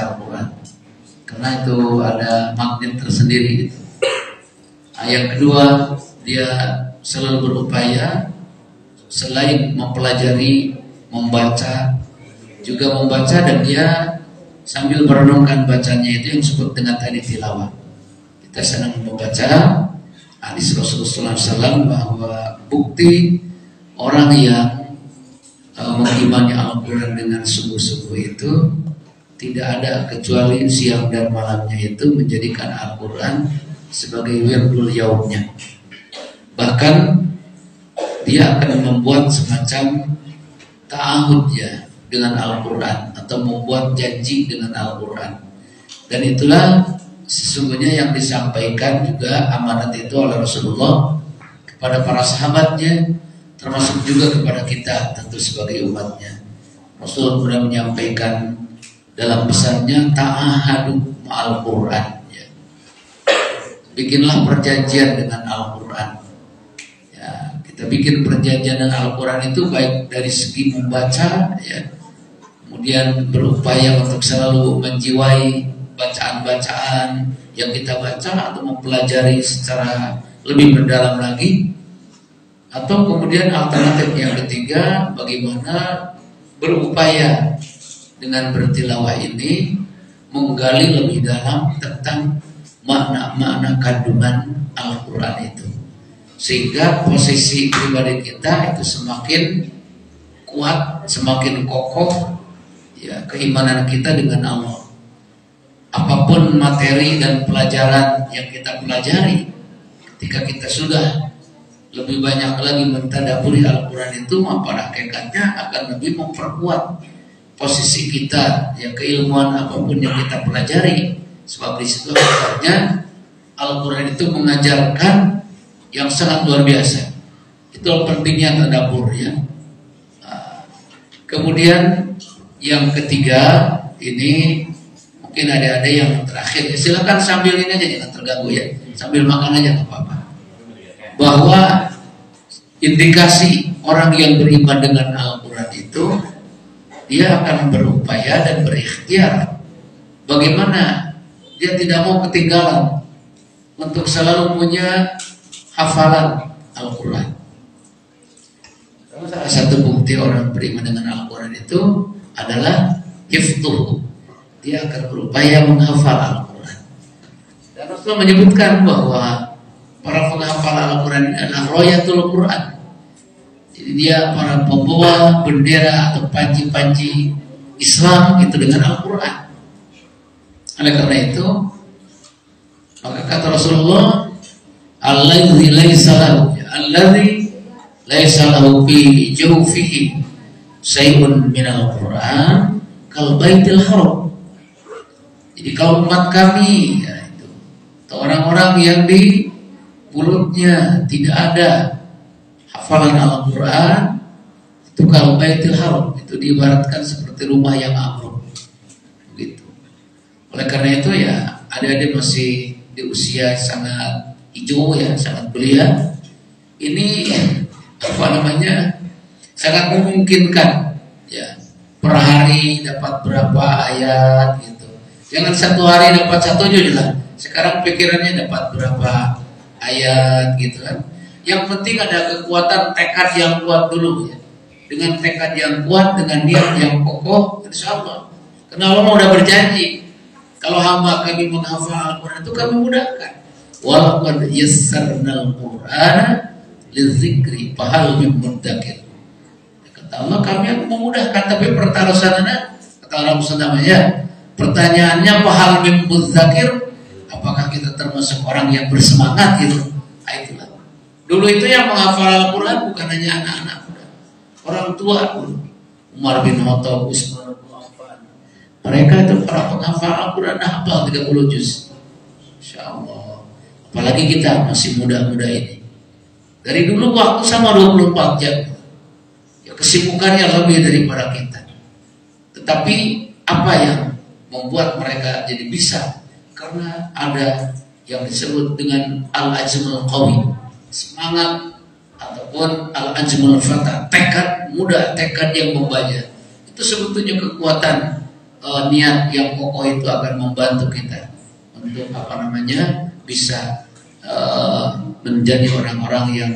Al-Quran, karena itu ada magnet tersendiri gitu. Yang kedua, dia selalu berupaya selain mempelajari, membaca, juga membaca, dan dia sambil merenungkan bacanya itu yang disebut dengan tadi tilawah. Kita senang membaca hadis Rasulullah SAW bahwa bukti orang yang mengimani Al-Quran dengan sungguh-sungguh itu tidak ada kecuali siang dan malamnya itu menjadikan Al-Quran sebagai wirdul yaumnya. Bahkan dia akan membuat semacam ta'ahud ya dengan Al-Quran, atau membuat janji dengan Al-Quran. Dan itulah sesungguhnya yang disampaikan juga amanat itu oleh Rasulullah kepada para sahabatnya, termasuk juga kepada kita tentu sebagai umatnya. Rasulullah sudah menyampaikan dalam pesannya, ta'ahadu ma'al Quran ya. Bikinlah perjanjian dengan Al-Quran ya. Kita bikin perjanjian dengan Al-Quran itu baik dari segi membaca ya, kemudian berupaya untuk selalu menjiwai bacaan-bacaan yang kita baca, atau mempelajari secara lebih mendalam lagi, atau kemudian alternatif yang ketiga, bagaimana berupaya dengan bertilawah ini menggali lebih dalam tentang makna-makna kandungan Al-Quran itu, sehingga posisi pribadi kita itu semakin kuat, semakin kokoh ya, keimanan kita dengan Allah. Apapun materi dan pelajaran yang kita pelajari, ketika kita sudah lebih banyak lagi mentadaburi Al-Quran itu, maka pada hakikatnya akan lebih memperkuat posisi kita, ya, keilmuan apapun yang kita pelajari. Sebab di situ sebenarnya Al-Quran itu mengajarkan yang sangat luar biasa. Itu pentingnya tadabbur ya. Kemudian yang ketiga ini mungkin ada yang terakhir ya, silakan sambil ini aja, jangan terganggu ya, sambil makan aja nggak apa-apa. Bahwa indikasi orang yang beriman dengan Al-Quran itu, dia akan berupaya dan berikhtiar bagaimana dia tidak mau ketinggalan untuk selalu punya hafalan Al-Quran. Salah satu bukti orang beriman dengan Al-Quran itu adalah hifdzuh. Dia akan berupaya menghafal Al-Quran. Dan Rasul menyebutkan bahwa para penghafal Al-Quran adalah royatul Quran. Jadi dia para pembawa bendera atau panji-panji Islam itu dengan Al-Quran. Oleh karena itu, maka kata Rasulullah, alladzi laisa lahu fi jawfihi syai'un minal Quran kal baitil haram. Jadi kalau umat kami ya, itu orang-orang yang di mulutnya tidak ada hafalan Al-Quran, itu kalau baitil haram, itu diibaratkan seperti rumah yang ambruk begitu. Oleh karena itu ya, adik-adik masih di usia sangat hijau ya, sangat belia, ini apa namanya, sangat memungkinkan ya, per hari dapat berapa ayat gitu. Jangan satu hari dapat satu juz lah. Sekarang pikirannya dapat berapa ayat gitu kan. Yang penting ada kekuatan tekad yang kuat dulu ya. Dengan tekad yang kuat, dengan niat yang kokoh, insya Allah. Karena Allah udah berjanji, kalau hamba kami menghafal Al-Quran itu kami mudahkan. Walaqad yassarnal Qur'ana lidzikri fahal min muddakir. Kata Allah, kami akan memudahkan, tapi pertarusannya kata Allah namanya, pertanyaannya fahal min muddakir, apakah kita termasuk orang yang bersemangat gitu. Nah, itulah. Dulu itu yang menghafal Al-Quran bukan hanya anak-anak muda, orang tua pun. Umar bin Khattab, Utsman bin Affan, mereka itu para penghafal Al-Quran hafal 30 juz. Insyaallah. Apalagi kita masih muda-muda ini. Dari dulu waktu sama 24 jam. Ya, kesibukannya lebih daripada kita. Tetapi apa yang membuat mereka jadi bisa? Karena ada yang disebut dengan al-ajmul qawi, semangat ataupun al-ajmul fatah, tekad muda, tekad yang membaca. Itu sebetulnya kekuatan niat yang kokoh itu akan membantu kita untuk bisa menjadi orang-orang yang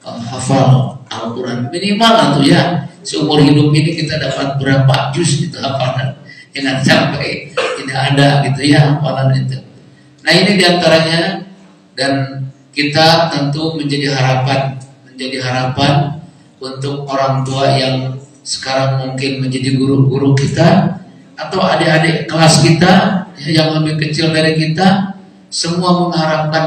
hafal Al-Quran minimal atau ya seumur hidup ini kita dapat berapa juz itu hafalan, jangan sampai tidak ada gitu ya hafalan itu. Nah ini diantaranya, dan kita tentu menjadi harapan untuk orang tua yang sekarang mungkin menjadi guru-guru kita atau adik-adik kelas kita yang lebih kecil dari kita, semua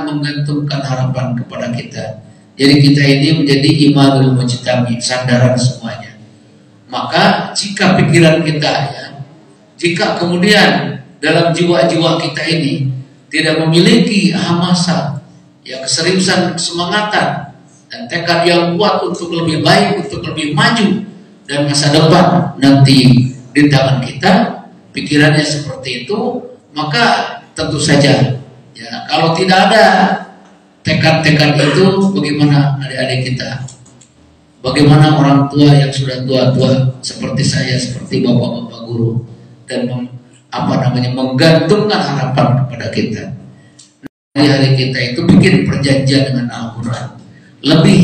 menggantungkan harapan kepada kita. Jadi kita ini menjadi imanul mujtami, sandaran semuanya. Maka jika pikiran kita jika kemudian dalam jiwa-jiwa kita ini tidak memiliki hamasa, keseriusan, kesemangatan dan tekad yang kuat untuk lebih baik, untuk lebih maju, dan masa depan nanti di tangan kita, pikirannya seperti itu, maka tentu saja kalau tidak ada tekad-tekad itu, bagaimana adik-adik kita, bagaimana orang tua yang sudah tua-tua seperti saya, seperti bapak-bapak guru, dan menggantungkan harapan kepada kita. Hari kita itu bikin perjanjian dengan Al-Quran. Lebih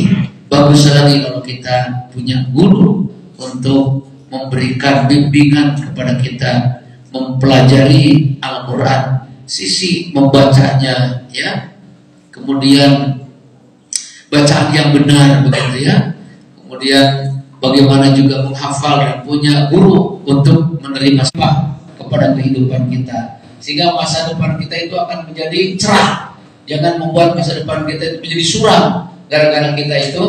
bagus lagi kalau kita punya guru untuk memberikan bimbingan kepada kita mempelajari Al-Quran, sisi membacanya kemudian bacaan yang benar begitu kemudian bagaimana juga menghafal dan punya guru untuk menerima kepada kehidupan kita, sehingga masa depan kita itu akan menjadi cerah. Jangan membuat masa depan kita itu menjadi suram gara-gara kita itu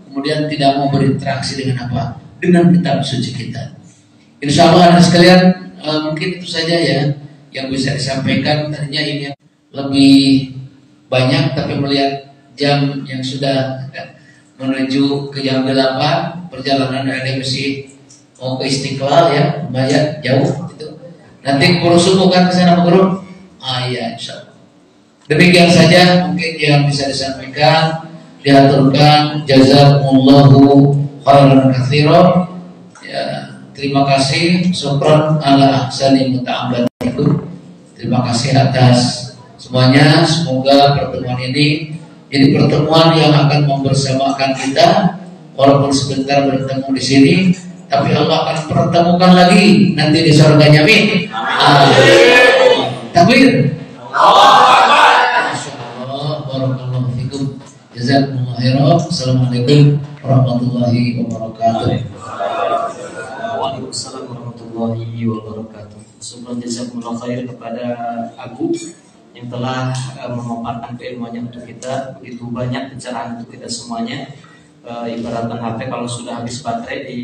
kemudian tidak mau berinteraksi dengan kitab suci kita. Insya Allah anak sekalian, mungkin itu saja yang bisa disampaikan. Tadinya ini lebih banyak, tapi melihat jam yang sudah menuju ke jam 8, perjalanan dari masih mau ke Istiqlal lumayan jauh itu. Nanti guru subuh kan ke sana guru? Iya, insya Allah. Demikian saja mungkin yang bisa disampaikan, diaturkan. Jazakumullahu khairan katsiran. Terima kasih, syukran ala ahsani muta'abbadikum. Terima kasih atas semuanya. Semoga pertemuan ini jadi pertemuan yang akan membersamakan kita, walaupun sebentar bertemu di sini, tapi Allah akan pertemukan lagi nanti di surganya. Amin. Takbir. Masyaallah, barakallahu fikum. Jazakumullahu khairan. Assalamualaikum warahmatullahi wabarakatuh. Waalaikumsalam warahmatullahi wabarakatuh. Syukran jazakumullah khair kepada Abu yang telah memaparkan keilmuannya untuk kita. Begitu banyak pencerahan untuk kita semuanya. Ibaratkan HP kalau sudah habis baterai di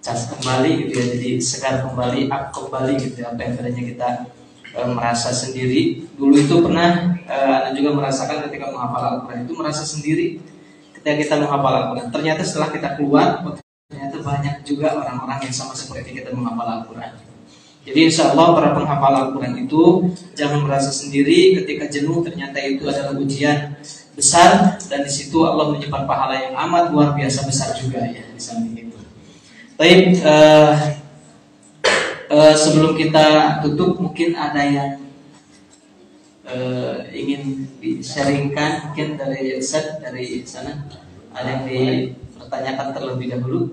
cas kembali gitu jadi segar kembali, up kembali gitu apa yang tadinya kita merasa sendiri. Dulu itu pernah Anda juga merasakan ketika menghafal Al-Quran itu merasa sendiri ketika kita menghafal Al-Quran. Ternyata setelah kita keluar, ternyata banyak juga orang-orang yang sama seperti kita menghafal Al-Quran. Jadi insya Allah para penghafal Al-Quran itu jangan merasa sendiri ketika jenuh. Ternyata itu adalah ujian besar, dan di situ Allah menyimpan pahala yang amat luar biasa besar juga di samping itu. Baik, sebelum kita tutup, mungkin ada yang ingin di-sharingkan, mungkin dari Ustaz, dari sana ada yang dipertanyakan terlebih dahulu,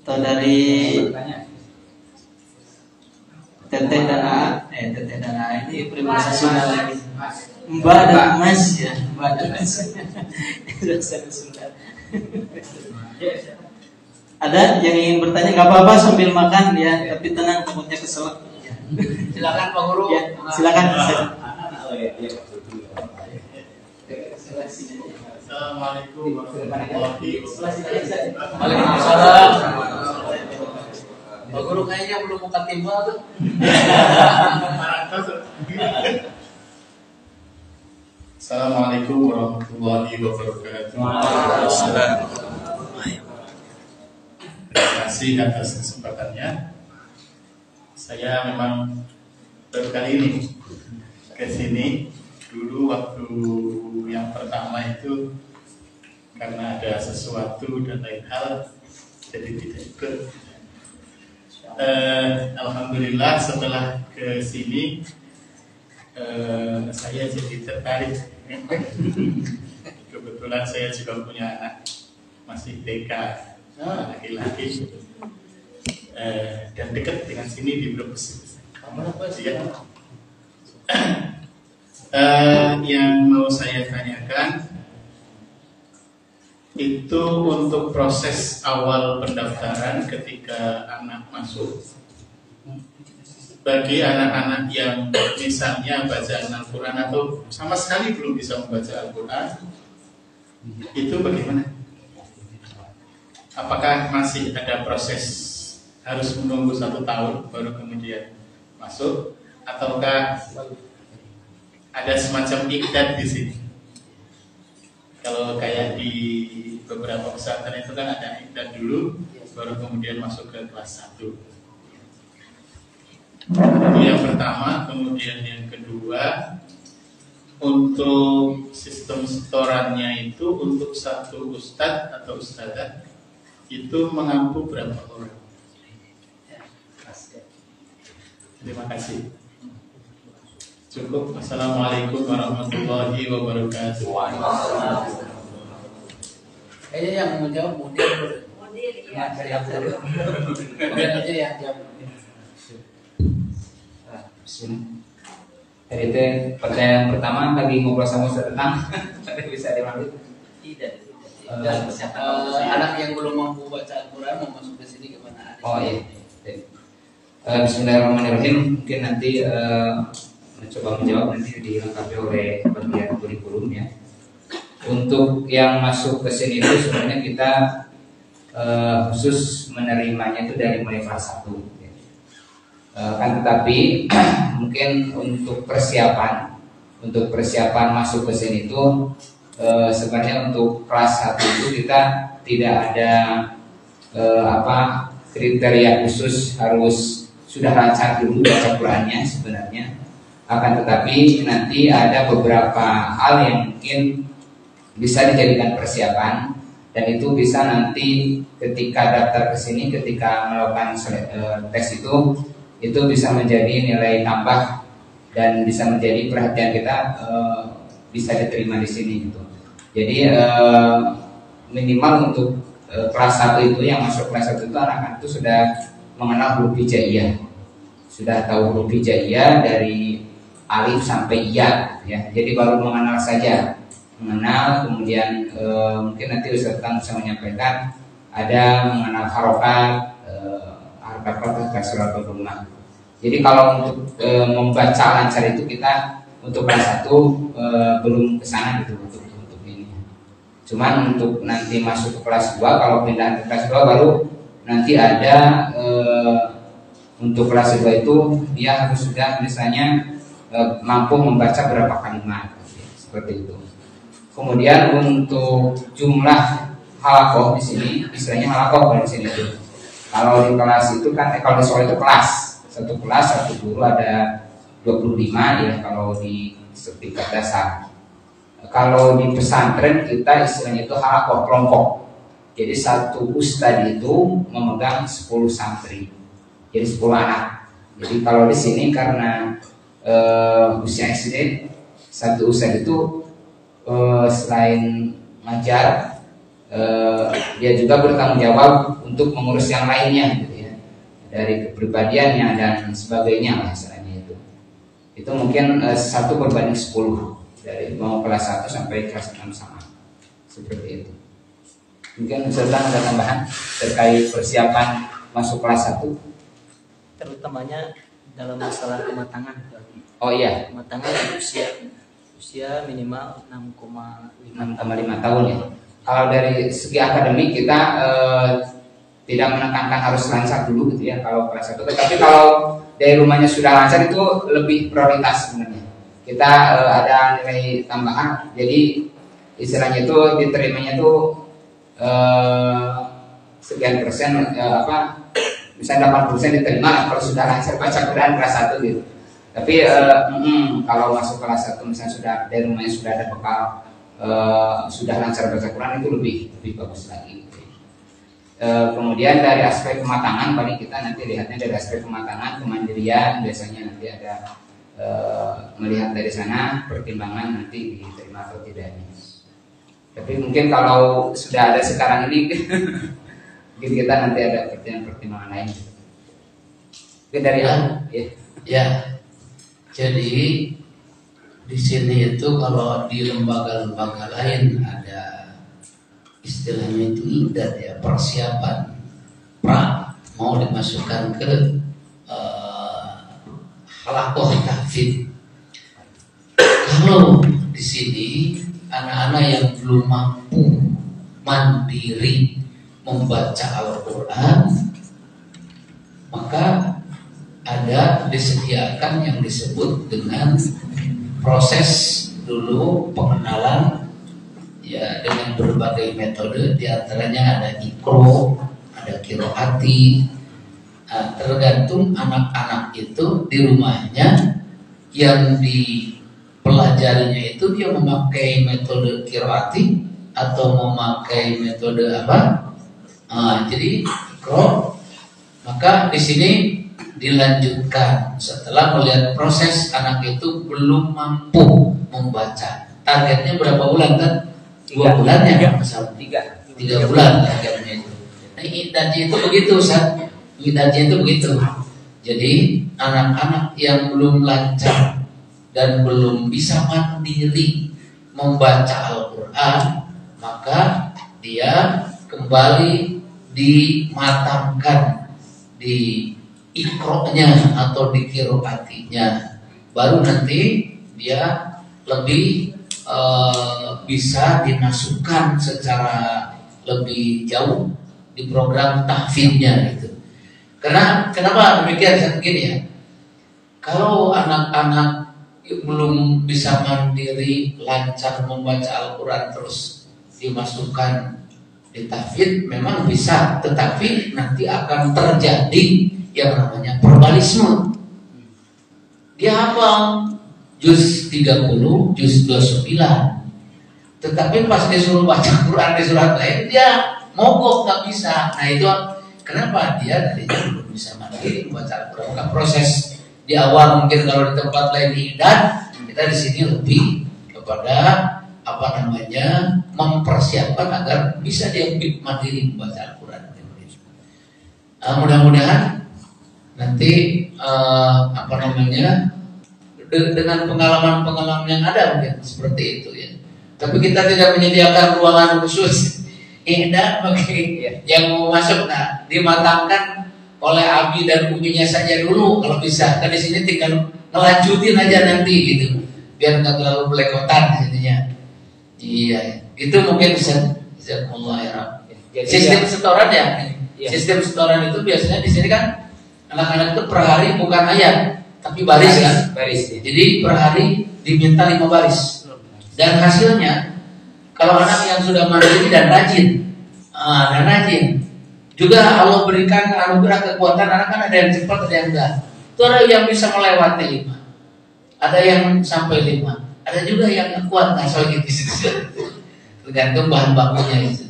atau dari Teteh dan A. Teteh dan A ini pribadi Sunda lagi. Mbak dan Mas Mbak dan Mas. Ada yang ingin bertanya? Gak apa-apa sambil makan tapi tenang, takutnya kesel. Silakan Pak Guru. Silakan. Assalamualaikum warahmatullahi wabarakatuh. Waalaikumsalam. Pak Guru kayaknya belum buka timbal tuh. Assalamualaikum warahmatullahi wabarakatuh. Terima kasih atas kesempatannya. Saya memang baru kali ini ke sini. Dulu waktu yang pertama itu karena ada sesuatu dan lain hal, jadi tidak ikut. Alhamdulillah setelah ke sini saya jadi tertarik. Kebetulan saya juga punya anak masih TK, laki-laki, dan dekat dengan sini di Brebes. Yang mau saya tanyakan itu untuk proses awal pendaftaran ketika anak masuk. Bagi anak-anak yang misalnya bacaan Al-Quran atau sama sekali belum bisa membaca Al-Quran, itu bagaimana? Apakah masih ada proses harus menunggu 1 tahun baru kemudian masuk, ataukah ada semacam ikdat di sini? Kalau kayak di beberapa pesantren itu kan ada ikdat dulu, baru kemudian masuk ke kelas 1. Itu yang pertama. Kemudian yang kedua, untuk sistem setorannya itu untuk satu ustadz atau ustadzah itu mengampu berapa orang? Terima kasih. Cukup. Assalamualaikum warahmatullahi wabarakatuh. Kayaknya yang menjawab Mudir. Ya, saya Mudir aja yang jawab. Jadi itu pertanyaan pertama lagi ngobrol sama Ustaz tentang bisa dilanjut? Tidak. Anak yang belum mampu baca Al-Quran mau masuk ke sini gimana? Oh iya. Bismillahirrahmanirrahim. Mungkin nanti mencoba menjawab nanti dilengkapi oleh bagian kurikulum ya. Untuk yang masuk ke sini itu sebenarnya kita khusus menerimanya itu dari mulai kelas 1. Kan tetapi mungkin untuk persiapan masuk ke sini itu sebenarnya untuk kelas 1 itu kita tidak ada kriteria khusus harus sudah lancar dulu baca Qurannya sebenarnya. Akan tetapi nanti ada beberapa hal yang mungkin bisa dijadikan persiapan, dan itu bisa nanti ketika daftar ke sini, ketika melakukan tes itu bisa menjadi nilai tambah dan bisa menjadi perhatian kita bisa diterima di sini gitu. Jadi minimal untuk kelas 1 itu yang masuk kelas 1 itu anak-anak itu sudah mengenal huruf hijaiyah, sudah tahu huruf hijaiyah dari alif sampai iya ya. Jadi baru mengenal saja, kemudian mungkin nanti Ustaz Tang bisa menyampaikan ada mengenal harokat fathah kasrah atau dhammah. Jadi kalau untuk membaca lancar itu kita untuk kelas 1 belum kesana gitu untuk ini. Cuman untuk nanti masuk ke kelas 2, kalau pindahan ke kelas 2 baru nanti ada untuk kelas 2 itu dia harus sudah misalnya mampu membaca berapa kalimat seperti itu. Kemudian untuk jumlah halakoh di sini, istilahnya halakoh kalau di sini itu. Kalau di kelas itu kan kalau di sekolah itu kelas, satu kelas satu guru ada 25 ya kalau di tingkat dasar. Kalau di pesantren kita istilahnya itu halakoh kelompok. Jadi satu ustadz itu memegang 10 santri. Jadi 10 anak. Jadi kalau di sini karena usia SD, satu ustadz itu selain ngajar, dia juga bertanggung jawab untuk mengurus yang lainnya gitu ya, dari kepribadiannya dan sebagainya lah istilahnya itu. Itu mungkin 1 berbanding 10 dari mau kelas 1 sampai kelas 6 sama seperti itu. Mungkin Ustaz ada tambahan terkait persiapan masuk kelas 1, Terutamanya dalam masalah kematangan. Oh iya, Kematangan usia minimal 6,5 tahun ya. Kalau dari segi akademik kita tidak menekankan harus lancar dulu gitu ya kalau kelas 1. Tapi kalau dari rumahnya sudah lancar itu lebih prioritas sebenarnya. Kita ada nilai tambahan, jadi istilahnya itu diterimanya itu sekian persen misalnya 80% diterima kalau sudah lancar baca Quran kelas 1 gitu. Tapi kalau masuk kelas 1 misalnya sudah dari rumahnya sudah ada bekal, sudah lancar baca Quran itu lebih bagus lagi gitu. Kemudian dari aspek kematangan paling kita nanti lihatnya dari aspek kematangan, kemandirian biasanya nanti ada melihat dari sana pertimbangan nanti diterima atau tidaknya. Tapi mungkin kalau sudah ada sekarang ini mungkin kita nanti ada pertimbangan lain. Mungkin dari ya. Jadi di sini itu kalau di lembaga-lembaga lain ada istilahnya itu idat ya, persiapan mau dimasukkan ke halakoh tahfidz. Kalau di sini anak-anak yang belum mampu mandiri membaca Al-Quran, maka ada disediakan yang disebut dengan proses dulu pengenalan ya dengan berbagai metode, diantaranya ada ikro, ada kiroati. Tergantung anak-anak itu di rumahnya yang dipelajarinya itu dia memakai metode kiroati atau memakai metode apa? Jadi ikro, maka di sini dilanjutkan setelah melihat proses anak itu belum mampu membaca. Targetnya berapa bulan kan? 2 bulan ya, masalah 3 bulan targetnya itu. Nah, idahnya itu begitu, Ustaz. Idahnya itu begitu. Jadi anak-anak yang belum lancar dan belum bisa mandiri membaca Al-Quran, maka dia kembali dimatangkan di ikroknya atau di kiroatinya, baru nanti dia lebih bisa dimasukkan secara lebih jauh di program tahfidznya gitu. Karena kenapa demikian? Saya begini ya, kalau anak-anak belum bisa mandiri lancar membaca Al-Quran terus dimasukkan di tahfidz memang bisa, tetapi nanti akan terjadi yang namanya verbalisme. Dia hafal juz 30, juz 29, tetapi pas disuruh baca Quran di surat lain dia mogok, nggak bisa. Nah itu kenapa? Dia tadinya belum bisa mandiri membaca Al-Quran. Maka proses di awal mungkin kalau di tempat lain idat, kita di sini lebih kepada apa namanya mempersiapkan agar bisa dia mandiri membaca Al-Quran. Mudah-mudahan nanti apa namanya dengan pengalaman-pengalaman yang ada mungkin seperti itu ya. Tapi kita tidak menyediakan ruangan khusus idat bagi yang mau masuk. Nah, dimatangkan oleh abi dan uminya saja dulu kalau bisa. Kan di sini tinggal ngelanjutin aja nanti gitu, biar nggak terlalu belekotan jadinya. Iya, itu mungkin bisa mulai sistem setoran ya. Sistem setoran itu biasanya di sini kan anak-anak itu per hari bukan ayat tapi baris kan. Baris. Jadi per hari diminta 5 baris. Dan hasilnya kalau anak yang sudah mandiri dan rajin, juga Allah berikan anugerah kekuatan. Anak kan ada yang cepat, ada yang enggak. Itu ada yang bisa melewati 5, ada yang sampai 5, ada juga yang kuat asal gitu. Tergantung bahan bakunya itu.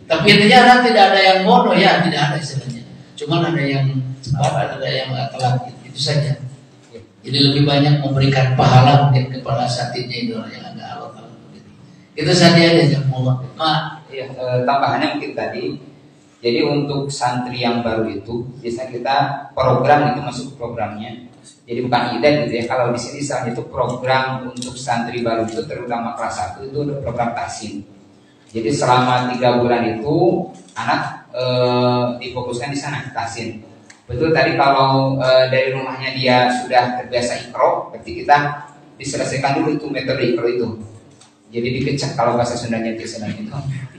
Tapi intinya anak tidak ada yang bodoh ya, tidak ada istilahnya. Cuman ada yang cepat, ada yang telat gitu. Itu saja. Jadi lebih banyak memberikan pahala mungkin kepada satidnya itu yang agak Allah. Itu saja aja Allah. Tambahannya mungkin tadi. Jadi untuk santri yang baru itu biasanya kita program itu masuk programnya. Jadi bukan ide gitu ya. Kalau di sini saat itu program untuk santri baru itu terutama kelas 1 itu program tahsin. Jadi selama 3 bulan itu anak difokuskan di sana tahsin. Betul tadi kalau dari rumahnya dia sudah terbiasa ikro, berarti kita diselesaikan dulu itu metode ikro itu. Jadi dikecek kalau bahasa Sundanya itu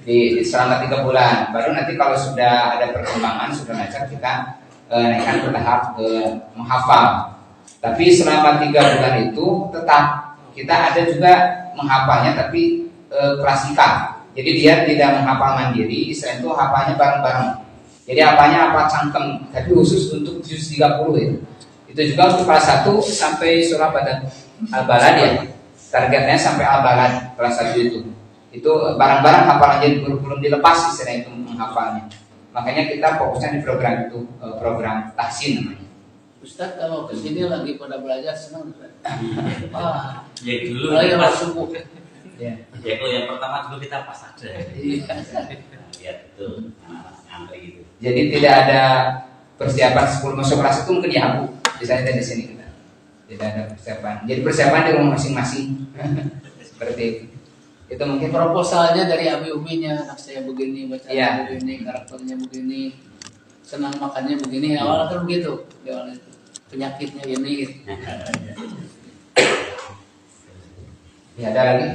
di selama 3 bulan. Baru nanti kalau sudah ada perkembangan sudah lancar kita naikkan ke tahap menghafal. Tapi selama 3 bulan itu tetap kita ada juga menghafalnya tapi klasika. Jadi dia tidak menghafal mandiri, Islam itu hafalnya bareng-bareng. Jadi hafalnya apa cangkem, tapi khusus untuk juz 30 itu. Itu juga untuk kelas 1 sampai surah Al-Balad ya. Targetnya sampai Al-Balad kelas 1 itu. Itu barang-barang hafalannya belum dilepas istilah itu menghafalnya. Makanya kita fokusnya di program itu, program tahsin namanya. Ustaz kalau kesini lagi pada belajar senang. Wah, Ya dulu yang pas subuh. Ya. ya kalau yang pertama dulu kita pas ada. Iya. Lihat itu anak ngantri gitu. Jadi tidak ada persiapan sebelum masuk kelas itu mungkin ya Bu. Misalnya di sini kita tidak ada persiapan. Jadi persiapan di rumah masing-masing. Seperti itu mungkin Proposalnya dari abi uminya, anak saya begini, bacaan Iya. begini, karakternya begini, senang makannya begini. Awalnya kan begitu, di awal itu penyakitnya ini. Gitu. ya ada lagi.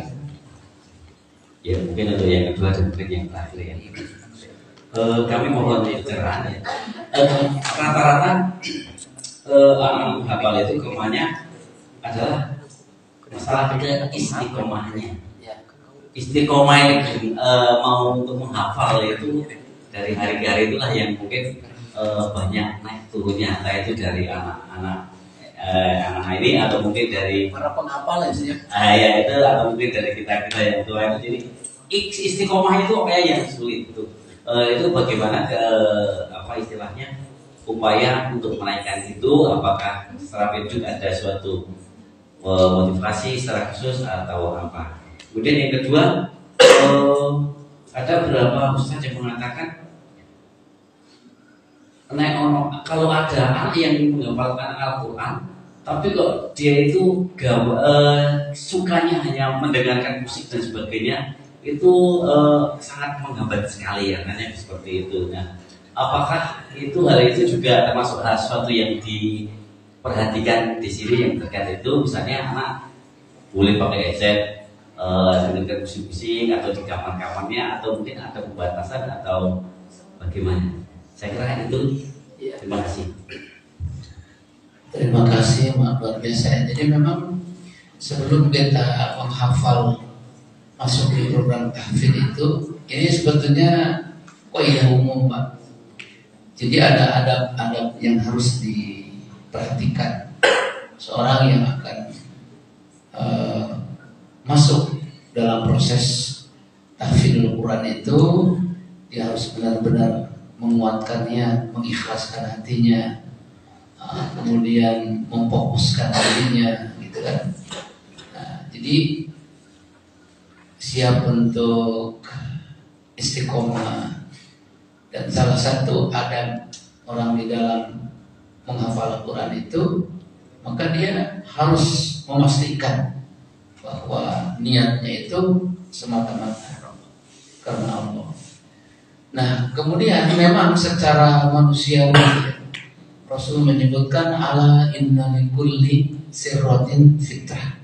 Ya mungkin untuk yang kedua dan mungkin yang terakhir ya. Kami mohon pencerahan ya. Rata-rata anak hafal itu kelemahannya adalah masalah istiqomahnya. Ya. Istiqomah ini mau untuk menghafal itu dari hari ke hari itulah yang mungkin banyak naik turunnya, entah itu dari anak-anak ini atau mungkin dari Para penghafal ya sih. ya itu atau mungkin dari kita yang tua itu. Jadi istiqomah itu apa yang sulit itu. Itu bagaimana apa istilahnya upaya untuk menaikkan itu, apakah secara penjuk ada suatu motivasi secara khusus atau apa. Kemudian yang kedua, ada beberapa ustaz yang mengatakan kalau ada anak yang menghafalkan Al-Quran, tapi kok dia itu sukanya hanya mendengarkan musik dan sebagainya, itu sangat menghambat sekali ya, hanya seperti itu. Nah, apakah hal itu juga termasuk sesuatu yang diperhatikan di sini yang terkait itu, misalnya anak boleh pakai headset, dengarkan musik-musik atau di kamar-kamarnya, atau mungkin ada pembatasan atau bagaimana? Saya kira itu. Iya. Terima kasih. Terima kasih, maaf luar biasa. Jadi memang sebelum kita menghafal masuk di program tahfidz itu, ini sebetulnya kaidah umum, Pak. Jadi ada adab-adab yang harus diperhatikan seorang yang akan masuk dalam proses tahfidzul Quran itu. Dia harus benar-benar menguatkannya, mengikhlaskan hatinya, kemudian memfokuskan dirinya, gitu kan. Nah, jadi siap untuk istiqomah, dan salah satu adab orang di dalam menghafal Al-Quran itu, maka dia harus memastikan bahwa niatnya itu semata-mata karena Allah. Nah, kemudian memang secara manusiawi Rasul menyebutkan ala inna likulli sirratin fitrah.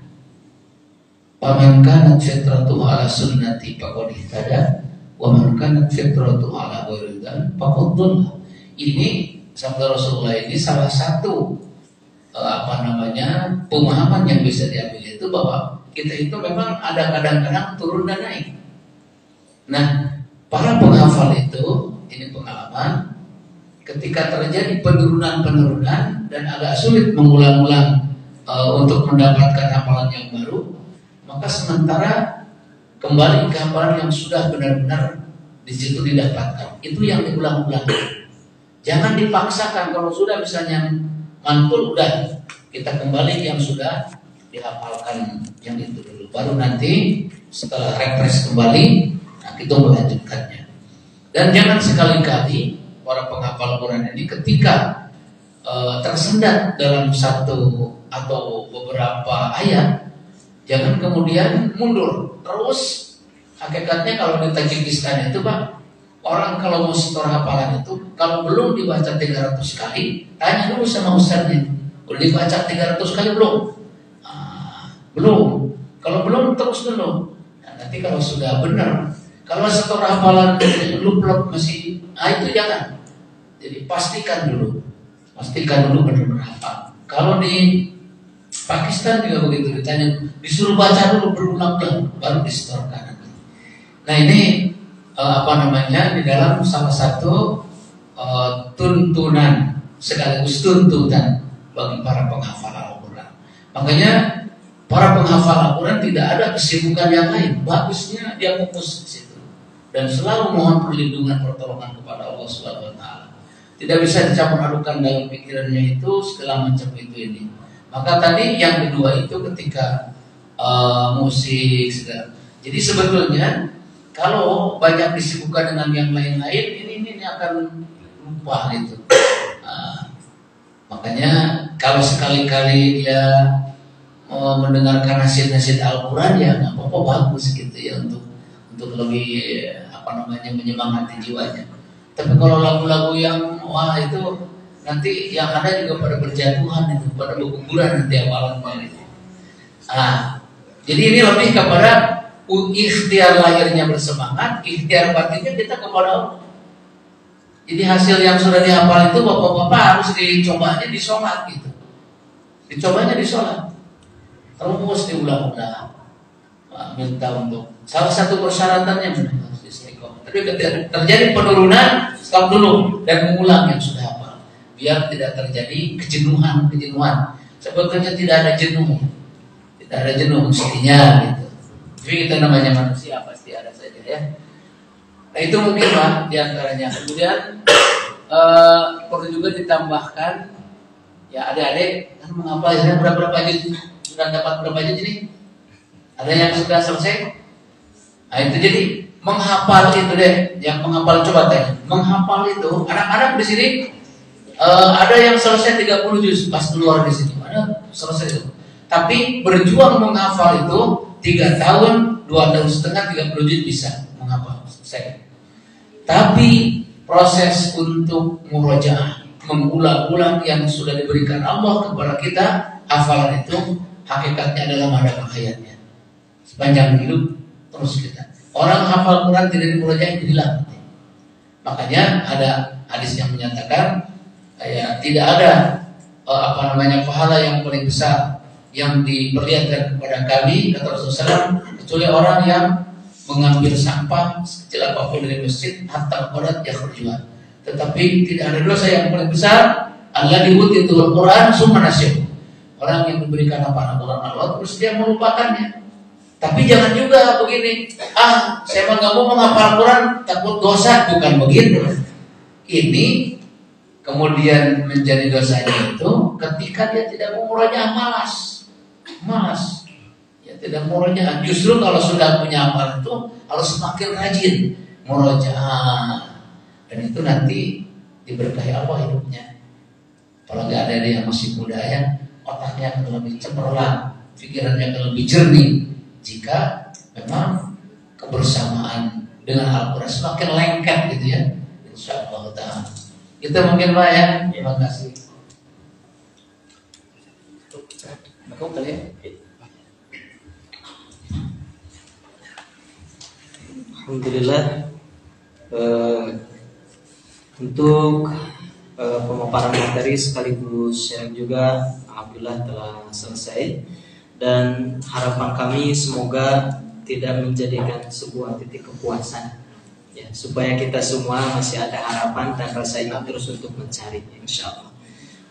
Wa man kanat fitratuhu ala sunnati faqad ihtada wa man kanat fitratuhu ala ghairi dzalik faqad dhalla. Ini sabda Rasulullah ini salah satu pemahaman yang bisa diambil itu bahwa kita itu memang ada kadang-kadang turun dan naik. Nah, para penghafal itu, ini pengalaman, ketika terjadi penurunan-penurunan dan agak sulit mengulang-ulang untuk mendapatkan hafalan yang baru, maka sementara kembali ke hafalan yang sudah benar-benar di situ didapatkan. Itu yang diulang-ulang. Jangan dipaksakan. Kalau sudah misalnya mantul, udah kita kembali yang sudah dihafalkan yang itu dulu. Baru nanti setelah refresh kembali, nah, kita melanjutkannya. Dan jangan sekali-kali para penghafal Quran ini ketika tersendat dalam satu atau beberapa ayat, jangan kemudian mundur. Terus hakikatnya kalau di Tajikistan itu, Pak, orang kalau mau setor hafalan itu, kalau belum dibaca 300 kali, tanya dulu sama ustadznya, udah dibaca 300 kali belum? Belum. Kalau belum, terus dulu. Nah, nanti kalau sudah benar, kalau setor hafalan lup-lup masih, itu jangan. Jadi pastikan dulu benar-benar hafal. Kalau di Pakistan juga begitu, ditanya, disuruh baca dulu berulang-ulang, baru disetorkan. Nah, ini di dalam salah satu tuntunan sekaligus tuntutan bagi para penghafal Al-Quran. Makanya para penghafal Al-Quran tidak ada kesibukan yang lain. Bagusnya dia fokus di situ. dan selalu mohon perlindungan pertolongan kepada Allah Subhanahu wa taala. Tidak bisa dicampur adukan dalam pikirannya itu segala macam itu ini. Maka tadi yang kedua itu ketika musik segala. Jadi sebetulnya kalau banyak disibukkan dengan yang lain-lain ini akan lupa gitu. Makanya kalau sekali-kali dia mendengarkan nasihat-nasihat Al-Quran ya nggak apa-apa, bagus gitu ya untuk lebih menyemangati jiwanya. Tapi kalau lagu-lagu yang wah itu nanti yang ada juga pada berjatuhan itu, pada berguguran nanti awalannya itu. Jadi ini lebih kepada ikhtiar lahirnya bersemangat, ikhtiar batinnya kita kepada Allah. Jadi hasil yang sudah dihafal itu bapak-bapak harus dicobanya di sholat gitu. Dicobanya di sholat. Terus diulang-ulang. Minta untuk salah satu persyaratannya harus istiqomah. Tapi ketika terjadi penurunan, stop dulu dan mengulang yang sudah hafal. Biar tidak terjadi kejenuhan. Sebetulnya tidak ada jenuh. Tidak ada jenuh mestinya gitu. Tapi kita namanya manusia pasti ada saja ya. Nah itu mungkin Pak diantaranya. Kemudian perlu juga ditambahkan ya adik-adik kan menghafal ya berapa juz sudah dapat berapa juz ini? Ada yang sudah selesai? Nah itu jadi menghafal itu deh, yang menghafal coba tanya. Menghafal itu anak-anak di sini ada yang selesai 30 juz pas keluar di sini, ada selesai itu. Tapi berjuang menghafal itu 3 tahun, 2 tahun setengah, 30 juz bisa menghafal selesai. Tapi proses untuk murojaah, mengulang-ulang yang sudah diberikan Allah kepada kita, hafalan itu hakikatnya adalah madhab hayatnya. Sepanjang hidup terus kita. Orang hafal Quran tidak dimurojaah hilang. Makanya ada hadis yang menyatakan ya, tidak ada pahala yang paling besar yang diperlihatkan kepada kami kata Rasulullah SAW kecuali orang yang mengambil sampah sekecil apapun dari masjid hatta qadat yakhrujuha. Tetapi tidak ada dosa yang paling besar Allah diwutitul Quran summa nasyih. Orang yang memberikan hafalan Quran Allah terus dia melupakannya. Tapi jangan juga begini, saya nggak mau menghafal Quran takut dosa, bukan begitu. Ini kemudian menjadi dosanya itu ketika dia tidak mau murojaah, malas. Ya tidak murojaah. Justru kalau sudah punya hafalan itu harus semakin rajin murojaah. Dan itu nanti diberkahi Allah hidupnya. Kalau nggak ada yang masih muda ya, otaknya akan lebih cemerlang, pikirannya akan lebih jernih. Jika memang kebersamaan dengan Al-Quran semakin lengket gitu ya, insyaallah ta'ala. Kita mungkin Pak ya. Terima kasih. Aku kali ya. Alhamdulillah untuk pemaparan materi sekaligus sharing juga alhamdulillah telah selesai. Dan harapan kami semoga tidak menjadikan sebuah titik kepuasan ya, supaya kita semua masih ada harapan dan rasa ingin terus untuk mencari insyaallah.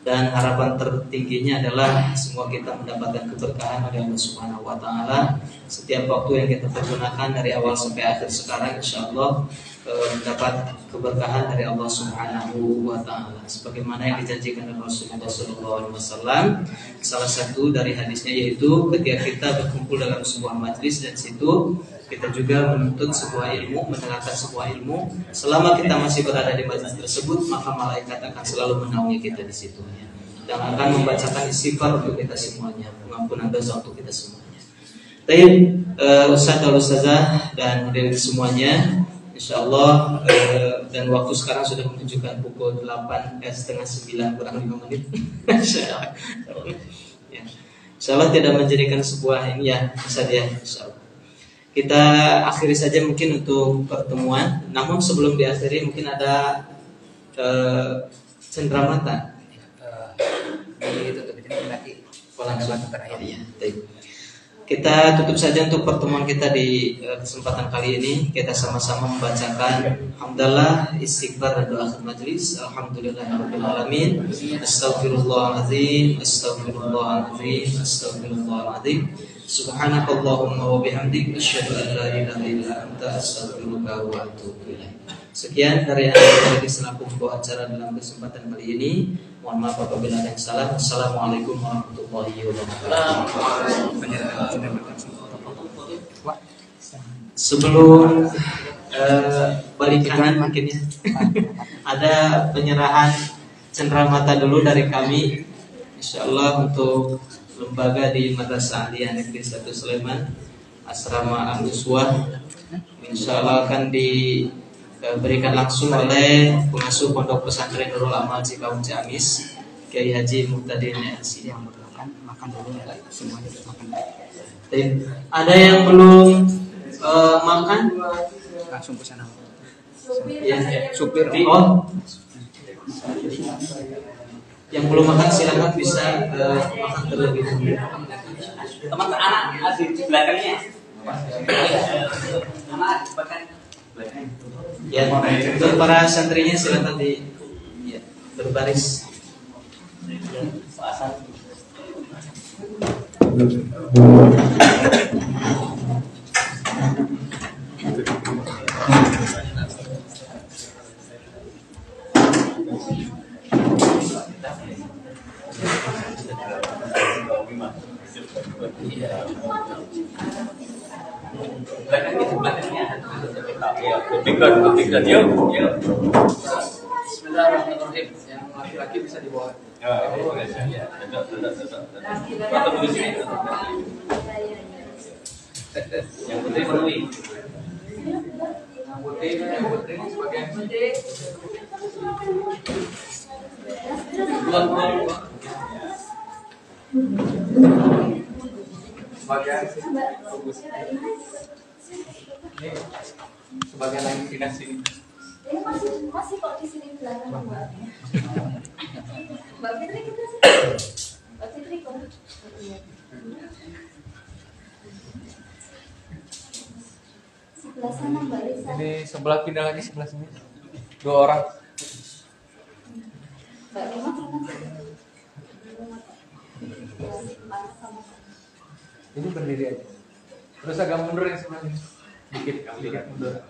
Dan harapan tertingginya adalah semua kita mendapatkan keberkahan dari Allah Subhanahu wa taala. Setiap waktu yang kita pergunakan dari awal sampai akhir sekarang insyaallah mendapat keberkahan dari Allah Subhanahu wa taala sebagaimana yang dijanjikan oleh Rasulullah SAW. Salah satu dari hadisnya yaitu ketika kita berkumpul dalam sebuah majlis dan situ kita juga menuntut sebuah ilmu, mendengarkan sebuah ilmu, selama kita masih berada di majlis tersebut maka malaikat akan selalu menaungi kita di situ dan akan membacakan istighfar untuk kita semuanya, pengampunan dosa untuk kita semuanya. Baik, Ustaz dan Ustazah dan hadirin semuanya, insyaallah dan waktu sekarang sudah menunjukkan pukul 8:30 kurang 5 menit. Insyaallah. Ya. Insyaallah tidak menjadikan sebuah ini ya, Ustaz ya, insyaallah. Kita akhiri saja mungkin untuk pertemuan. Namun sebelum diakhiri mungkin ada cenderamata. Itu nanti pola terakhir ya. Kita tutup saja untuk pertemuan kita di kesempatan kali ini. Kita sama-sama membacakan hamdalah, istighfar dan doa akhir majelis. Alhamdulillahirabbil alamin. Astaghfirullahaladzim, astaghfirullahaladzim, astaghfirullahaladzim. Subhanakallahumma wa bihamdik, asyhadu an la ilaha illa anta, astaghfiruka wa atubu ilaik. Sekian dari yang selaku pembawa acara dalam kesempatan kali ini. Mohon maaf apabila ada yang salah. Assalamualaikum warahmatullahi wabarakatuh. Sebelum balik kanan mungkin ya, ada penyerahan cenderamata dulu dari kami, insyaallah untuk lembaga di Madrasah Aliyah Negeri 1 Sleman, Asrama Al-Uswah, insyaallah akan diberikan langsung oleh pengasuh Pondok Pesantren Nurul Amal Cikaung Ciamis, Kiai Haji Muhtadin LC. Yang makan dulu ya, semuanya makan. Ada yang belum makan? Langsung ke sana. Ya, supir. Oh. Yang belum makan silakan bisa makan terlebih dahulu. Teman anak di belakangnya. Anak makan. Ya, untuk para santrinya silakan berbaris. Bismillahirrahmanirrahim. Yang laki-laki bisa dibawa. Yang putih penuhi. Yang putih sebagian. Sebagian ini sebagian lain pindah sini. Ini masih kok di sini belakang Mbak. Mbak Fitri kita sih. Mbak Fitri kok. Sebelah sana Mbak Lisa. Ini sebelah pindah lagi sebelah sini. 2 orang. Mbak Rima mana? Ini berdiri aja. Terus agak mundur yang sebelah ini. Dikit mundur.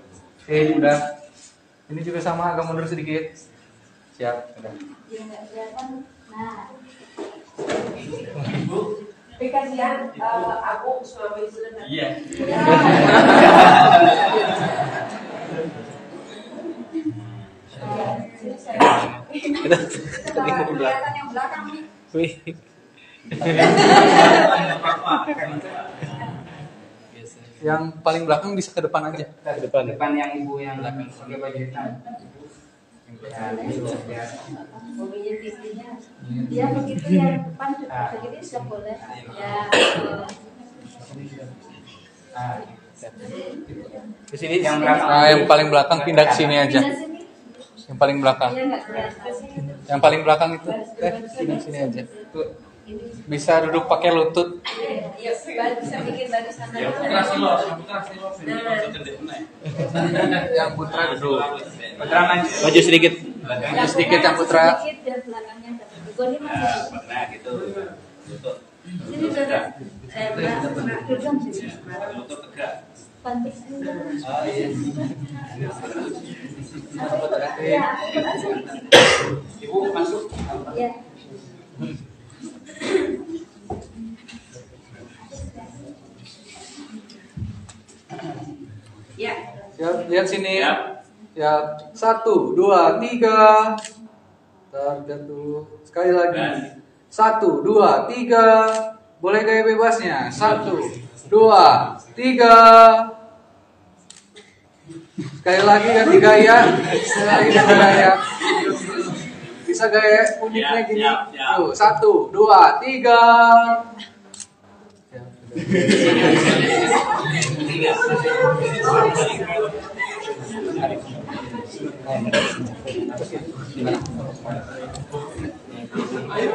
Udah. Ini juga sama, agak mundur sedikit. Siap, udah. Ya enggak kelihatan. Nah. Tapi kasihan aku Sulawesi Selatan. Iya. Kelihatan yang belakang nih. Yang paling belakang bisa ke depan aja. Ke depan yang ibu yang pakai baju hitam. Mobilnya tingginya. Ya begitu ya depan begitu sudah boleh. Ya. Di sini yang paling belakang pindah ke sini aja. Yang paling belakang. Iya enggak kelihatan. Yang paling belakang itu pindah ke sini aja. Tuh. Bisa duduk pakai lutut. Iya, bisa bikin barisan. Yang putra duduk. Putra Maju sedikit. Maju sedikit yang putra. Sedikit dan belakangnya Goni masih. Nah gitu. Sini sudah. Duduk sini. Lutut tegak. Pantik. Oh iya. Ya, Ibu masuk. ya. Ya. Lihat sini. Ya, 1, 2, 3. Jatuh. Sekali lagi. 1, 2, 3. Boleh gaya bebasnya. 1, 2, 3. Sekali lagi ganti gaya. Sekali lagi ganti gaya. Bisa gaya uniknya gini. Tuh, 1, 2, 3.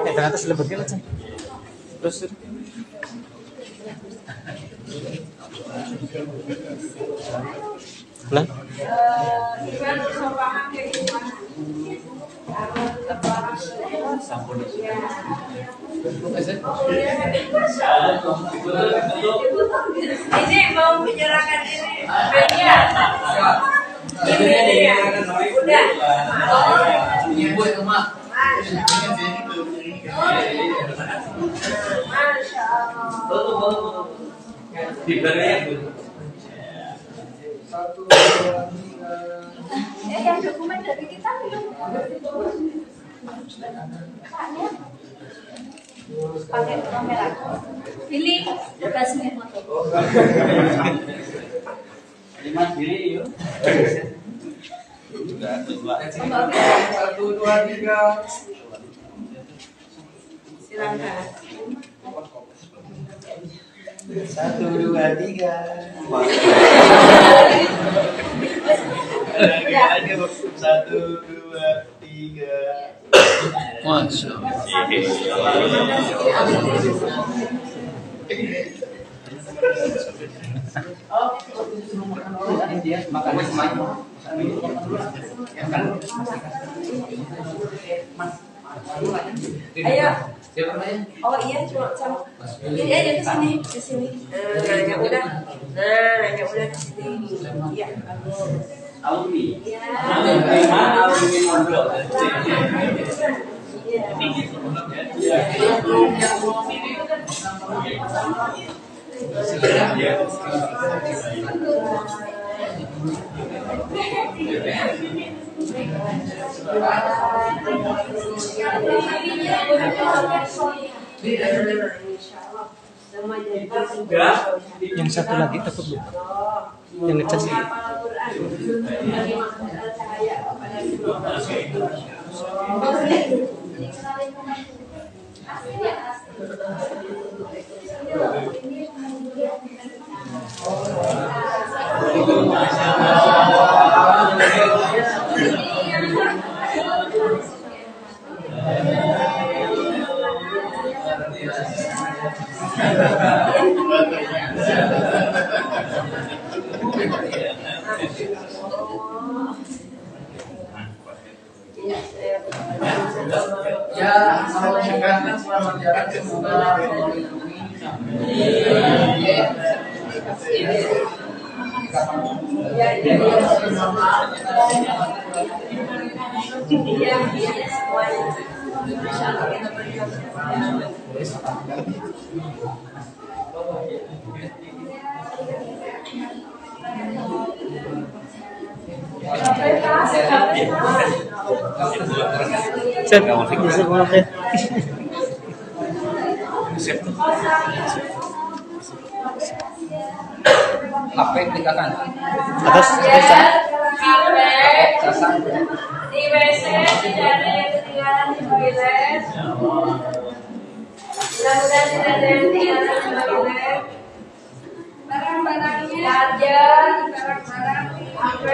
Ternyata selebetnya macam. Terus Lan? Iman bisa paham kayak gimana? Ini mau menyerahkan ini media. Ini ya. Udah. Ibu itu mak. Masya Allah. Yang dokumen dari kita belum. Pakai kamera. Pilih bekas foto. 5 diri yuk. 1, 2, 3. Silakan. 1, 2, 3. Satu, dua, tiga. Masya Makan semuanya. Ayo. Siapa namanya? Oh iya, cuma sama. Ini aja ke sini, ke sini. Nah, yang udah. Nah, yang udah ke sini. Iya, bagus. Alumni. Iya. Alumni Mondok. Yang satu lagi takut lupa. Yang ngecas sih. Ya, salam sejahtera, selamat jalan, semoga Allah lindungi. Apa yang dikatakan? Atas. Di WC tidak ada yang ketinggalan di toilet. Mudah-mudahan tidak ada yang ketinggalan di toilet. Barang-barangnya charger, barang-barang HP.